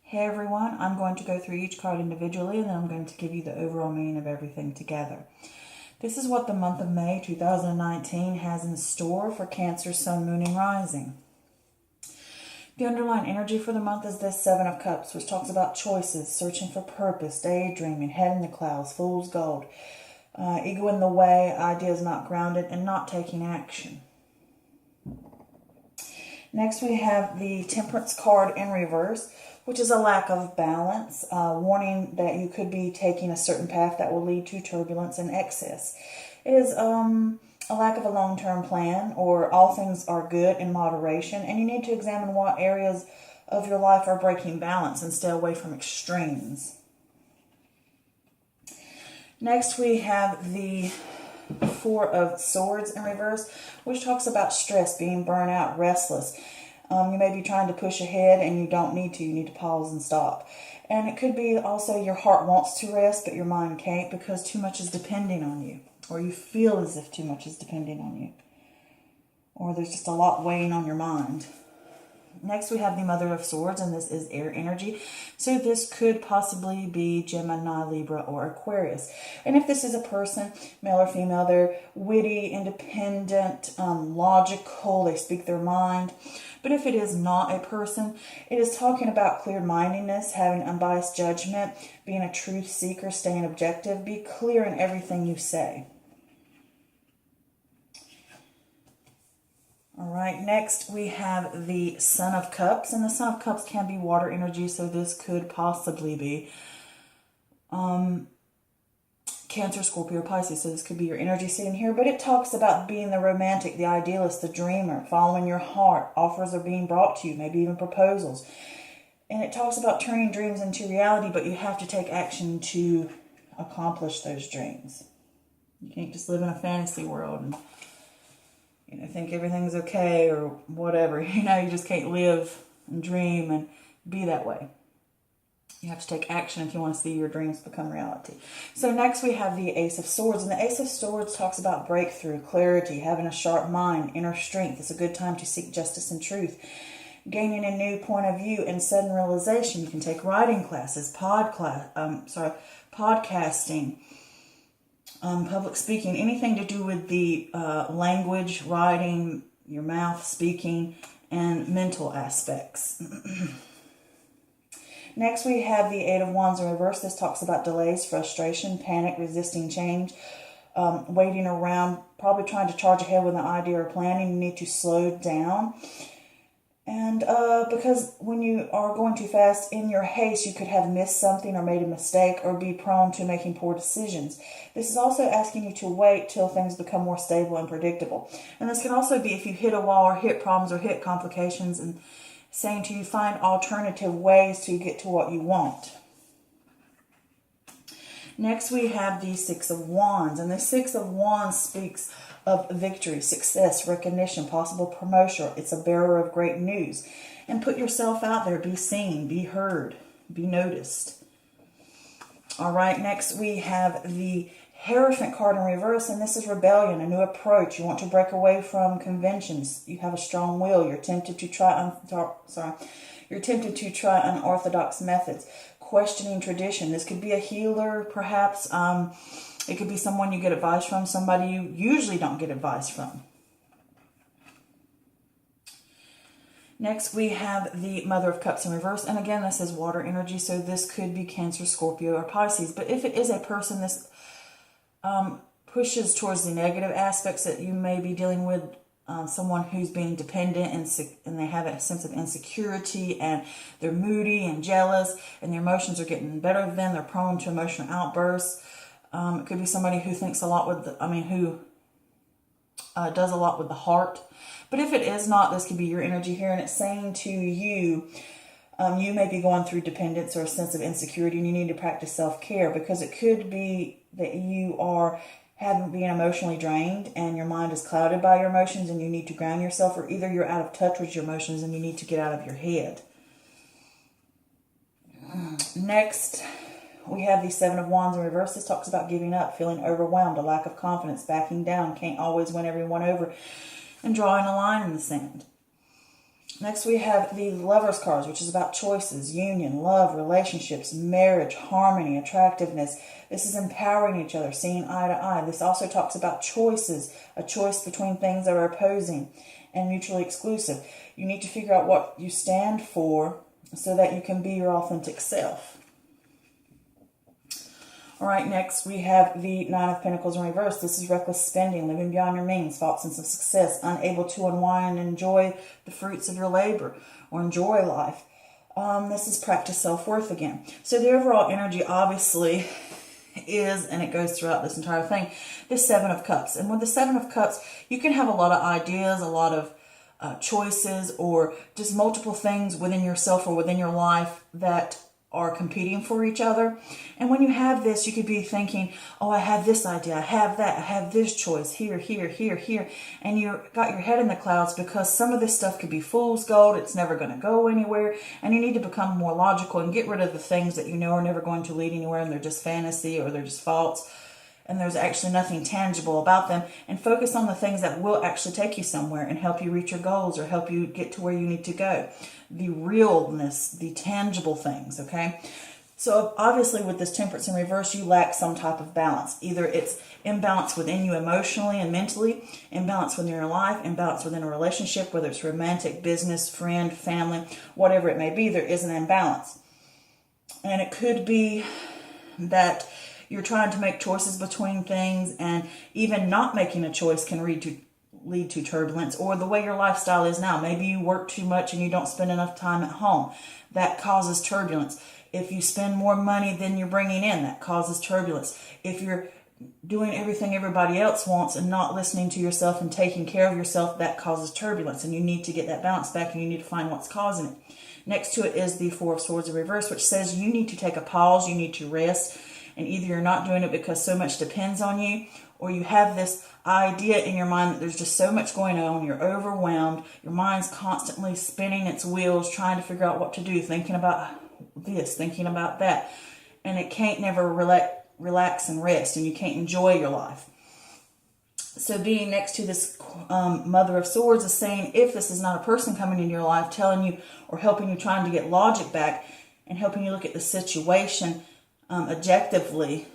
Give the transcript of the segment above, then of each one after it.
Hey everyone, I'm going to go through each card individually and then I'm going to give you the overall meaning of everything together. This is what the month of May 2019 has in store for Cancer, Sun, Moon, and Rising. The underlying energy for the month is this Seven of Cups, which talks about choices, searching for purpose, daydreaming, head in the clouds, fool's gold, ego in the way, ideas not grounded, and not taking action. Next we have the Temperance card in reverse, which is a lack of balance, warning that you could be taking a certain path that will lead to turbulence and excess. It is a lack of a long-term plan, or all things are good in moderation, and you need to examine what areas of your life are breaking balance and stay away from extremes. Next we have the Four of Swords in reverse, which talks about stress, being burnt out, restless. You may be trying to push ahead and you don't need to. You need to pause and stop. And it could be also your heart wants to rest, but your mind can't because too much is depending on you. Or you feel as if too much is depending on you. Or there's just a lot weighing on your mind. Next we have the Mother of Swords, and this is air energy. So this could possibly be Gemini, Libra, or Aquarius. And if this is a person, male or female, they're witty, independent, logical, they speak their mind. But if it is not a person, it is talking about clear-mindedness, having unbiased judgment, being a truth seeker, staying objective, be clear in everything you say. All right, next we have the Son of Cups, and the Son of Cups can be water energy, so this could possibly be Cancer, Scorpio, Pisces, so this could be your energy sitting here, but it talks about being the romantic, the idealist, the dreamer, following your heart. Offers are being brought to you, maybe even proposals. And it talks about turning dreams into reality, but you have to take action to accomplish those dreams. You can't just live in a fantasy world and think everything's okay or whatever. You just can't live and dream and be that way. You have to take action if you want to see your dreams become reality. So next we have the Ace of Swords. And the Ace of Swords talks about breakthrough, clarity, having a sharp mind, inner strength. It's a good time to seek justice and truth. Gaining a new point of view and sudden realization. You can take writing classes, podcasting, public speaking, anything to do with the language, writing, your mouth, speaking, and mental aspects. Next, we have the Eight of Wands in reverse. This talks about delays, frustration, panic, resisting change, waiting around, probably trying to charge ahead with an idea or planning. You need to slow down. And because when you are going too fast, in your haste, you could have missed something or made a mistake or be prone to making poor decisions. This is also asking you to wait till things become more stable and predictable. And this can also be if you hit a wall or hit problems or hit complications, and saying to you, find alternative ways to get to what you want. Next, we have the Six of Wands. And the Six of Wands speaks of victory, success, recognition, possible promotion. It's a bearer of great news. And put yourself out there. Be seen, be heard, be noticed. All right, next we have the Hierophant card in reverse, and this is rebellion, a new approach. You want to break away from conventions. You have a strong will. You're tempted to try unorthodox methods. Questioning tradition. This could be a healer, perhaps. It could be someone you get advice from, somebody you usually don't get advice from. Next, we have the Mother of Cups in reverse. And again, this is water energy, so this could be Cancer, Scorpio, or Pisces. But if it is a person, this pushes towards the negative aspects that you may be dealing with. Someone who's being dependent and they have a sense of insecurity, and they're moody and jealous, and their emotions are getting better than them. They're prone to emotional outbursts. It could be somebody who thinks a lot who does a lot with the heart. But if it is not, this could be your energy here, and it's saying to you, you may be going through dependence or a sense of insecurity, and you need to practice self-care, because it could be that you are being emotionally drained and your mind is clouded by your emotions and you need to ground yourself, or either you're out of touch with your emotions and you need to get out of your head. Next, we have the Seven of Wands in reverse. This talks about giving up, feeling overwhelmed, a lack of confidence, backing down, can't always win everyone over, and drawing a line in the sand. Next, we have the Lovers cards, which is about choices, union, love, relationships, marriage, harmony, attractiveness. This is empowering each other, seeing eye to eye. This also talks about choices, a choice between things that are opposing and mutually exclusive. You need to figure out what you stand for so that you can be your authentic self. All right, next we have the Nine of Pentacles in reverse. This is reckless spending, living beyond your means, false sense of success, unable to unwind and enjoy the fruits of your labor or enjoy life. This is practice self-worth again. So the overall energy obviously is, and it goes throughout this entire thing, the Seven of Cups. And with the Seven of Cups, you can have a lot of ideas, a lot of choices, or just multiple things within yourself or within your life that are competing for each other. And when you have this, you could be thinking, oh, I have this idea, I have that, I have this choice here, here, here, here. And you got your head in the clouds because some of this stuff could be fool's gold. It's never going to go anywhere. And you need to become more logical and get rid of the things that you know are never going to lead anywhere and they're just fantasy or they're just false. And there's actually nothing tangible about them, and focus on the things that will actually take you somewhere and help you reach your goals or help you get to where you need to go. The realness, the tangible things, okay? So obviously with this Temperance in reverse, you lack some type of balance. Either it's imbalance within you emotionally and mentally, imbalance within your life, imbalance within a relationship, whether it's romantic, business, friend, family, whatever it may be, there is an imbalance. And it could be that you're trying to make choices between things, and even not making a choice can lead to turbulence, or the way your lifestyle is now. Maybe you work too much and you don't spend enough time at home. That causes turbulence. If you spend more money than you're bringing in, that causes turbulence. If you're doing everything everybody else wants and not listening to yourself and taking care of yourself, that causes turbulence, and you need to get that balance back, and you need to find what's causing it. Next to it is the Four of Swords in reverse, which says you need to take a pause, you need to rest. And either you're not doing it because so much depends on you, or you have this idea in your mind that there's just so much going on, you're overwhelmed, your mind's constantly spinning its wheels, trying to figure out what to do, thinking about this, thinking about that. And it can't never relax and rest, and you can't enjoy your life. So being next to this Mother of Swords is saying, if this is not a person coming into your life telling you or helping you, trying to get logic back and helping you look at the situation objectively,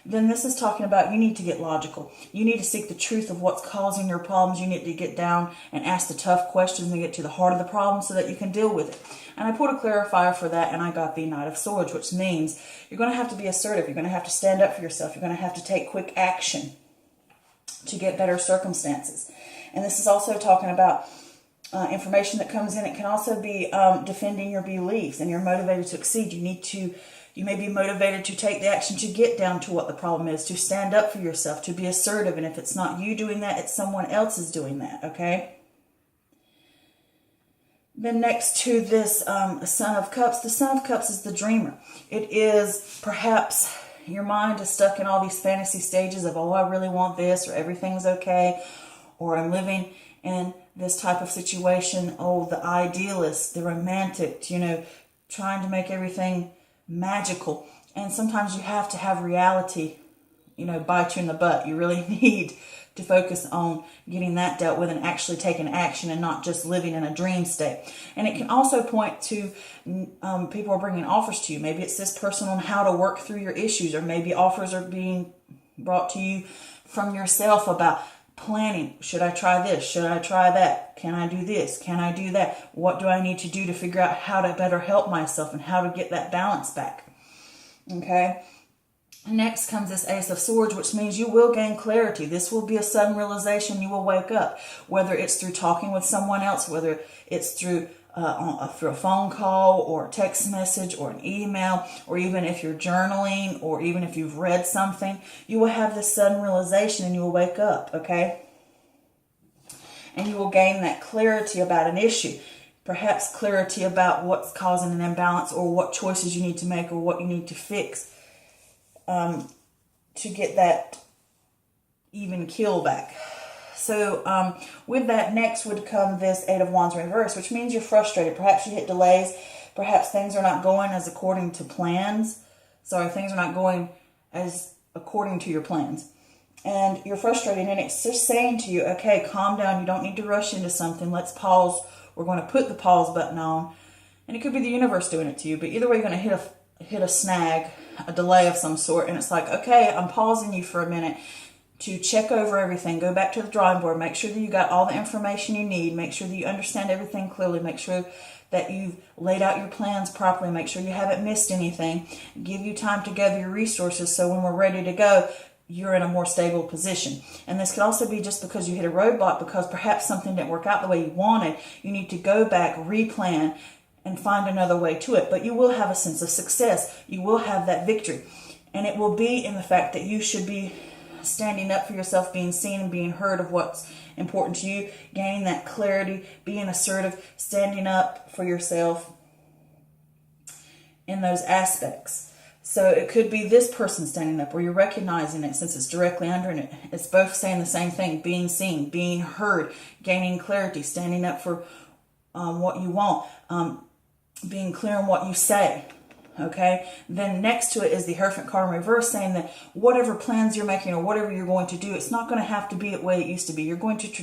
then this is talking about you need to get logical. You need to seek the truth of what's causing your problems. You need to get down and ask the tough questions and get to the heart of the problem so that you can deal with it. And I put a clarifier for that, and I got the Knight of Swords, which means you're going to have to be assertive. You're going to have to stand up for yourself. You're going to have to take quick action to get better circumstances. And this is also talking about information that comes in. It can also be defending your beliefs, and you're motivated to exceed. You may be motivated to take the action to get down to what the problem is, to stand up for yourself, to be assertive. And if it's not you doing that, it's someone else is doing that, okay? Then next to this Son of Cups, the Son of Cups is the dreamer. It is perhaps your mind is stuck in all these fantasy stages of, oh, I really want this, or everything's okay, or I'm living in this type of situation. Oh, the idealist, the romantic, trying to make everything magical. And sometimes you have to have reality, bite you in the butt. You really need to focus on getting that dealt with and actually taking action and not just living in a dream state. And it can also point to people are bringing offers to you. Maybe it's this person on how to work through your issues, or maybe offers are being brought to you from yourself about planning. Should I try this? Should I try that? Can I do this? Can I do that? What do I need to do to figure out how to better help myself and how to get that balance back? Okay. Next comes this Ace of Swords, which means you will gain clarity. This will be a sudden realization. You will wake up, whether it's through talking with someone else, whether it's through a phone call or a text message or an email, or even if you're journaling, or even if you've read something, you will have this sudden realization and you will wake up, okay? And you will gain that clarity about an issue. Perhaps clarity about what's causing an imbalance, or what choices you need to make, or what you need to fix to get that even keel back. So with that, next would come this Eight of Wands in reverse, which means you're frustrated. Perhaps you hit delays. Perhaps things are not going as according to plans. Sorry, things are not going as according to your plans. and you're frustrated, and it's just saying to you, okay, calm down. You don't need to rush into something. Let's pause. We're going to put the pause button on. And it could be the universe doing it to you, but either way, you're going to hit a snag, a delay of some sort, and it's like, okay, I'm pausing you for a minute to check over everything, go back to the drawing board, make sure that you got all the information you need, make sure that you understand everything clearly, make sure that you've laid out your plans properly, make sure you haven't missed anything, give you time to gather your resources so when we're ready to go, you're in a more stable position. And this could also be just because you hit a roadblock, because perhaps something didn't work out the way you wanted. You need to go back, replan, and find another way to it. But you will have a sense of success. You will have that victory. And it will be in the fact that you should be standing up for yourself, being seen and being heard of what's important to you, gaining that clarity, being assertive, standing up for yourself in those aspects. So it could be this person standing up, or you're recognizing it since it's directly under it. It's both saying the same thing, being seen, being heard, gaining clarity, standing up for what you want, being clear on what you say. Okay, then next to it is the Hierophant card in reverse, saying that whatever plans you're making or whatever you're going to do, it's not going to have to be the way it used to be. I'm going too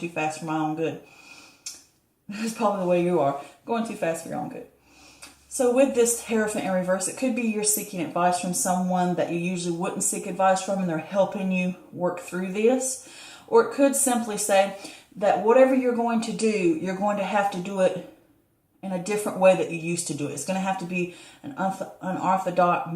fast for my own good. This is probably the way you are, going too fast for your own good. So with this Hierophant in reverse, it could be you're seeking advice from someone that you usually wouldn't seek advice from, and they're helping you work through this. Or it could simply say that whatever you're going to do, you're going to have to do it in a different way that you used to do it. It's going to have to be an unorthodox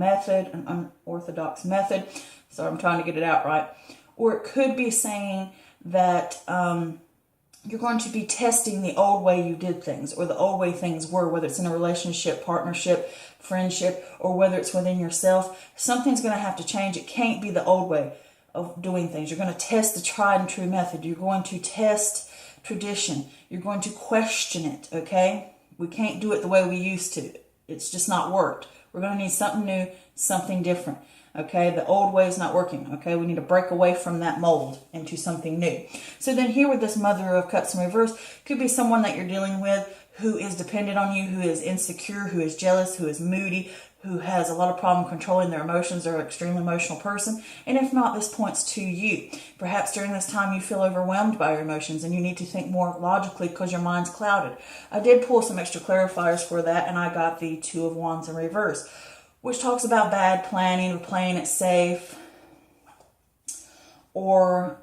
method. So I'm trying to get it out right. Or it could be saying that you're going to be testing the old way you did things, or the old way things were, whether it's in a relationship, partnership, friendship, or whether it's within yourself. Something's going to have to change. It can't be the old way of doing things. You're going to test the tried and true method. You're going to test tradition. You're going to question it, okay? We can't do it the way we used to. It's just not worked. We're going to need something new, something different. Okay, the old way is not working. Okay, we need to break away from that mold into something new. So then here with this Mother of Cups in reverse, could be someone that you're dealing with who is dependent on you, who is insecure, who is jealous, who is moody, who has a lot of problem controlling their emotions, or an extremely emotional person. And if not, this points to you. Perhaps during this time you feel overwhelmed by your emotions and you need to think more logically because your mind's clouded. I did pull some extra clarifiers for that, and I got the Two of Wands in reverse, which talks about bad planning or playing it safe, or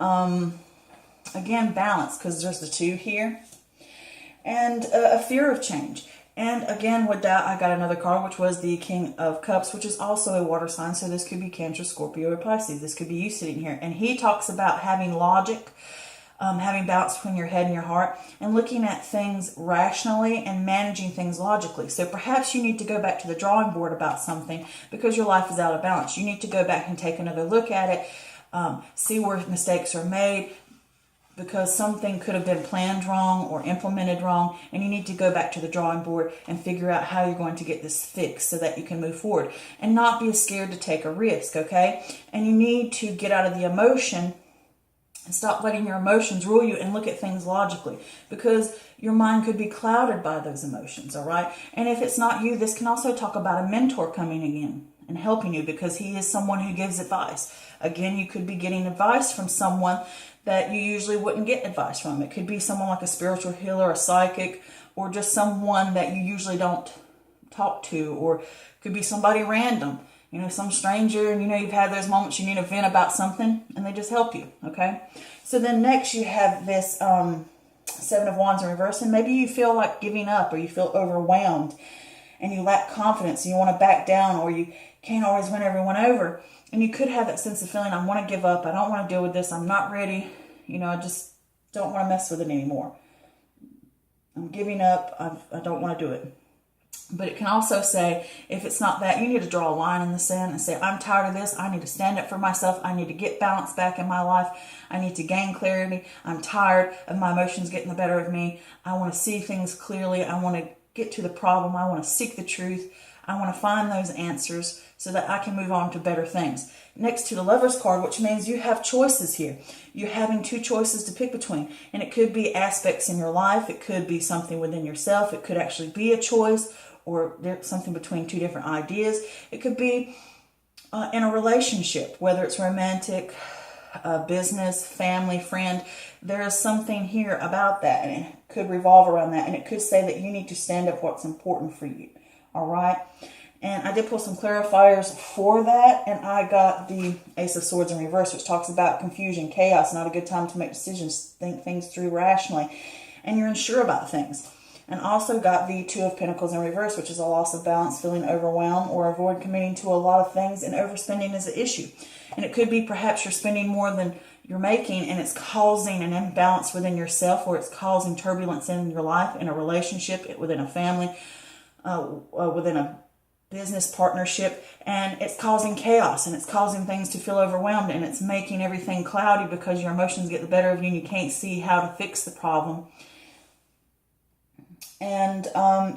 again, balance, because there's the two here, and a fear of change. And again, with that, I got another card, which was the King of Cups, which is also a water sign. So this could be Cancer, Scorpio, or Pisces. This could be you sitting here. And he talks about having logic, having balance between your head and your heart, and looking at things rationally and managing things logically. So perhaps you need to go back to the drawing board about something because your life is out of balance. You need to go back and take another look at it, see where mistakes are made, because something could have been planned wrong or implemented wrong, and you need to go back to the drawing board and figure out how you're going to get this fixed so that you can move forward and not be scared to take a risk, okay? And you need to get out of the emotion and stop letting your emotions rule you and look at things logically, because your mind could be clouded by those emotions, all right? And if it's not you, this can also talk about a mentor coming in and helping you, because he is someone who gives advice. Again, you could be getting advice from someone that you usually wouldn't get advice from. It could be someone like a spiritual healer, a psychic, or just someone that you usually don't talk to, or it could be somebody random, you know, some stranger, and you know you've had those moments you need to vent about something, and they just help you, okay? So then next you have this Seven of Wands in reverse, and maybe you feel like giving up, or you feel overwhelmed, and you lack confidence, and you want to back down, or you can't always win everyone over. And you could have that sense of feeling, I want to give up, I don't want to deal with this, I'm not ready, you know, I just don't want to mess with it anymore. I'm giving up, I don't want to do it. But it can also say, if it's not that, you need to draw a line in the sand and say, I'm tired of this, I need to stand up for myself, I need to get balance back in my life, I need to gain clarity, I'm tired of my emotions getting the better of me, I want to see things clearly, I want to get to the problem, I want to seek the truth, I want to find those answers so that I can move on to better things. Next to the Lover's card, which means you have choices here. You're having two choices to pick between. And it could be aspects in your life. It could be something within yourself. It could actually be a choice, or something between two different ideas. It could be in a relationship, whether it's romantic, business, family, friend, there is something here about that, and it could revolve around that, and it could say that you need to stand up what's important for you. All right. And I did pull some clarifiers for that, and I got the Ace of Swords in reverse, which talks about confusion, chaos, not a good time to make decisions, think things through rationally, and you're unsure about things. And also got the Two of Pentacles in reverse, which is a loss of balance, feeling overwhelmed, or avoid committing to a lot of things, and overspending is an issue. And it could be perhaps you're spending more than you're making, and it's causing an imbalance within yourself, or it's causing turbulence in your life, in a relationship, within a family, within a business partnership, and it's causing chaos, and it's causing things to feel overwhelmed, and it's making everything cloudy because your emotions get the better of you and you can't see how to fix the problem. And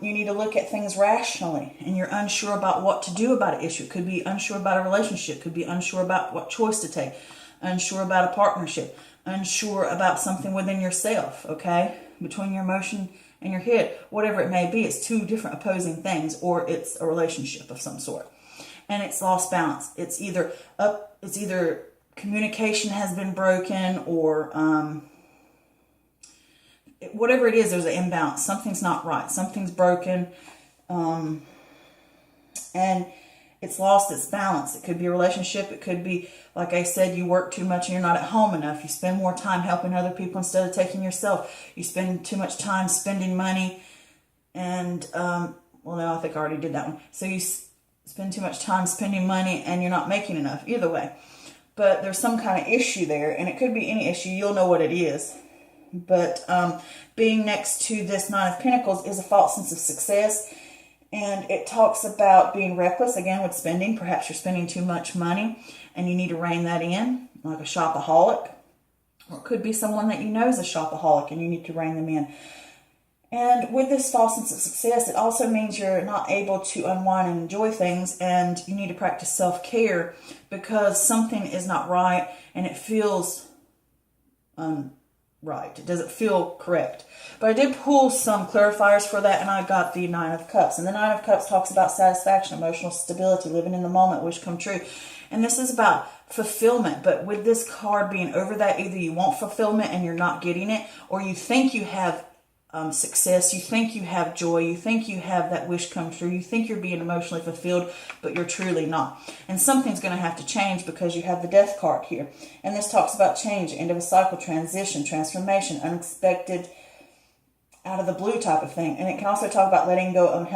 you need to look at things rationally, and you're unsure about what to do about an issue. It could be unsure about a relationship, could be unsure about what choice to take, unsure about a partnership, unsure about something within yourself, okay? Between your emotion and your head, whatever it may be, it's two different opposing things, or it's a relationship of some sort. And it's lost balance. It's either communication has been broken, or whatever it is, there's an imbalance. Something's not right. Something's broken. And it's lost its balance. It could be a relationship. It could be, like I said, you work too much and you're not at home enough. You spend more time helping other people instead of taking yourself. You spend too much time spending money. And, well, no, I think I already did that one. So you spend too much time spending money and you're not making enough. Either way. But there's some kind of issue there. And it could be any issue. You'll know what it is. But being next to this Nine of Pentacles is a false sense of success. And it talks about being reckless, again, with spending. Perhaps you're spending too much money and you need to rein that in, like a shopaholic. Or it could be someone that you know is a shopaholic and you need to rein them in. And with this false sense of success, it also means you're not able to unwind and enjoy things, and you need to practice self-care because something is not right and it feels right. It doesn't feel correct. But I did pull some clarifiers for that, and I got the Nine of Cups. And the Nine of Cups talks about satisfaction, emotional stability, living in the moment, wish come true. And this is about fulfillment. But with this card being over that, either you want fulfillment and you're not getting it, or you think you have success, you think you have joy, you think you have that wish come true, you think you're being emotionally fulfilled, but you're truly not. And something's going to have to change because you have the Death card here. And this talks about change, end of a cycle, transition, transformation, unexpected, out of the blue type of thing. And it can also talk about letting go of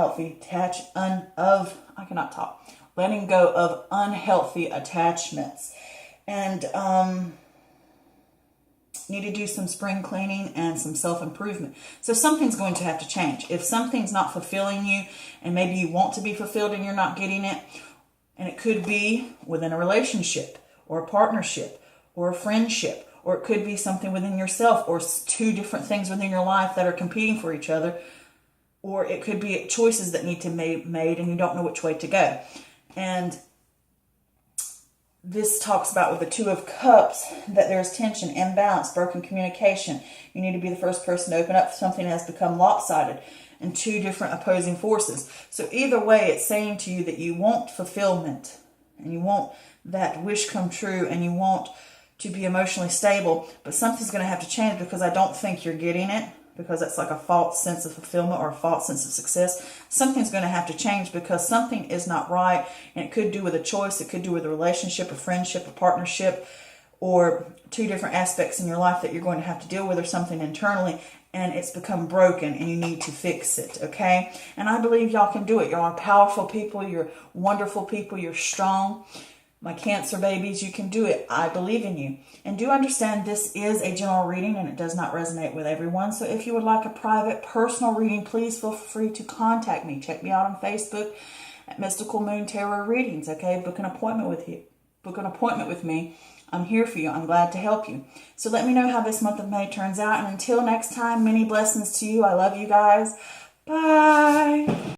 letting go of unhealthy attachments. And need to do some spring cleaning and some self-improvement. So something's going to have to change. If something's not fulfilling you, and maybe you want to be fulfilled and you're not getting it, and it could be within a relationship or a partnership or a friendship, or it could be something within yourself, or two different things within your life that are competing for each other, or it could be choices that need to be made and you don't know which way to go. And this talks about, with the Two of Cups, that there's tension, imbalance, broken communication. You need to be the first person to open up. Something has become lopsided and two different opposing forces. So either way, it's saying to you that you want fulfillment and you want that wish come true and you want to be emotionally stable, but something's going to have to change because I don't think you're getting it, because that's like a false sense of fulfillment or a false sense of success. Something's going to have to change because something is not right, and it could do with a choice, it could do with a relationship, a friendship, a partnership, or two different aspects in your life that you're going to have to deal with, or something internally, and it's become broken and you need to fix it, okay? And I believe y'all can do it. Y'all are powerful people, you're wonderful people, you're strong. My Cancer babies, you can do it. I believe in you. And do understand this is a general reading and it does not resonate with everyone. So if you would like a private, personal reading, please feel free to contact me. Check me out on Facebook at Mystical Moon Tarot Readings, okay? Book an appointment with you. Book an appointment with me. I'm here for you. I'm glad to help you. So let me know how this month of May turns out. And until next time, many blessings to you. I love you guys. Bye.